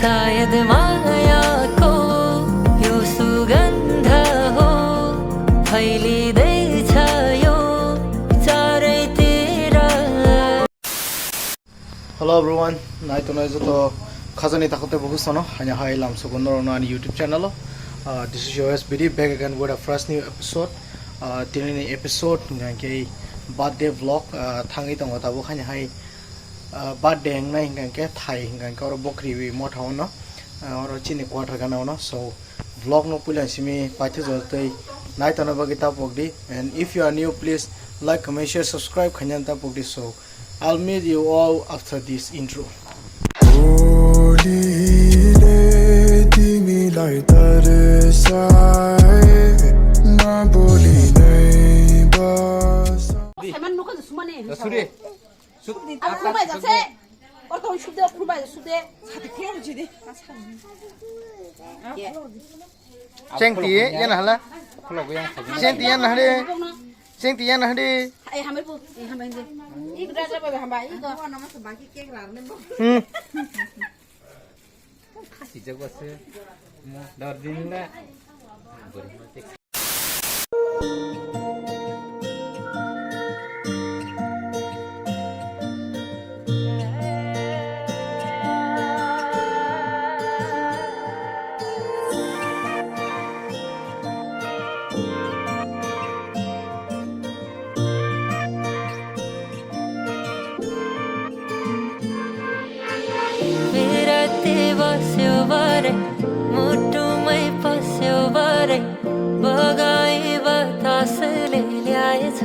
शायद माया को यो सुगन्ध हो फैलिँदैछ यो चारैतिर. Hello everyone, night to night to khazani takote bohusono hanya hai lam sugondor on YouTube channel. This is your SBD back again with a fresh new episode. Tini episode ngai birthday vlog thangi tong tabu hanya hai birthday ngai ngai thai ngai ko bokri wi mo thawno or chini quarter kana no so vlog no pula simi paithu jotai night on bagita pogdi. And if you are new, please like, comment, share, subscribe khanyan ta pogdi. So I'll meet you all after this intro. Ai hamai bu, hamai je. Ik raja ba hamai, ik ko nama sebagi kek rarne bo. Si jago se mo dardin la. मुटुमै पस्यो बारे बगाई बतासले ल्याएछ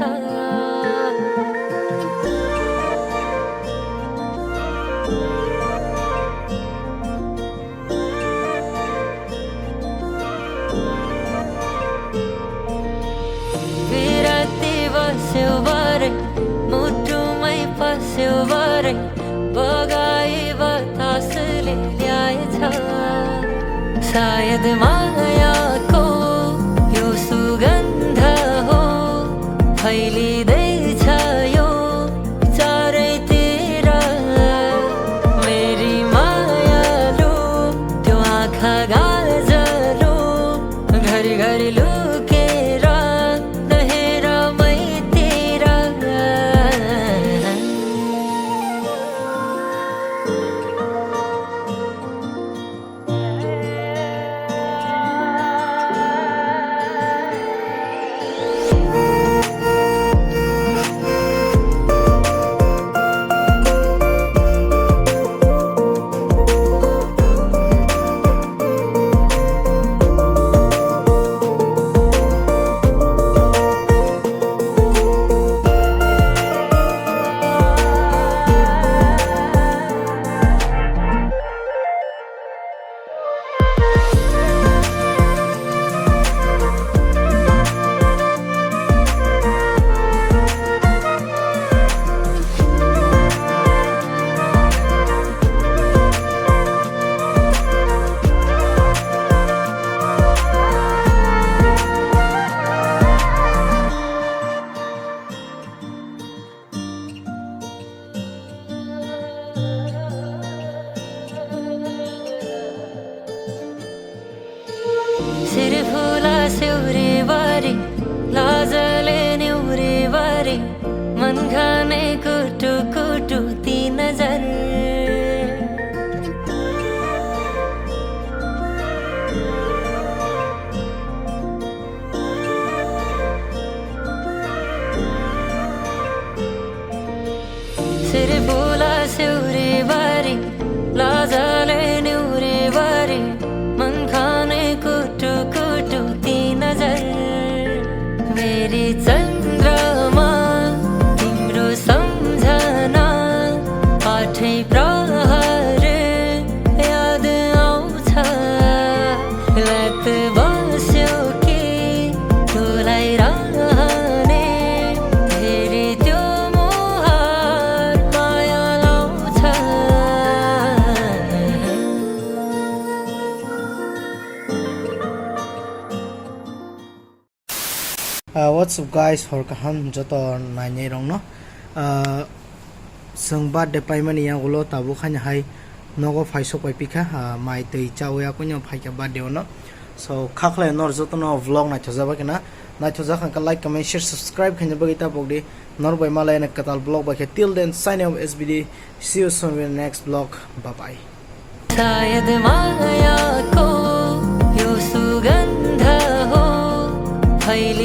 विराती बस्यो बारे मुटुमै पस्यो बारे बगाई बतासले ल्याएछ शायद माया को यो सुगन्ध हो फैलिँदैछ यो चारैतिर मेरी मायालु त्यो आँखा गाजलो घरि घरि लुकेर नहेर मैतिर सिर फुला सिउरी बारी लाजले न्युरी बारी मन खाने कुटु कुटु ती नजर सिर फुला सिउरी बारी लाजले न्युरी बारी मन खाने कुटु कुटु ती नजर मेरी चन्द्रमा तिम्रो सम्झना आठै प्रहर याद आउँछ लत बस्यो कि तँलाई रहने What's up guys, hor kaham joto nainai rong no sung birthday payment yang ulo tabu khanya hai nogo faisok pai pika mai tei chawe akunyo phaika birthday no so khakhle nor joto no vlog na thojaba kana na thoja khan ka like comment share subscribe khanya bagita bogdi nor bai malai na katal vlog ba ke till then sign up SBD, see you soon in the next vlog, bye bye. शायद माया को यो सुगंध हो फैली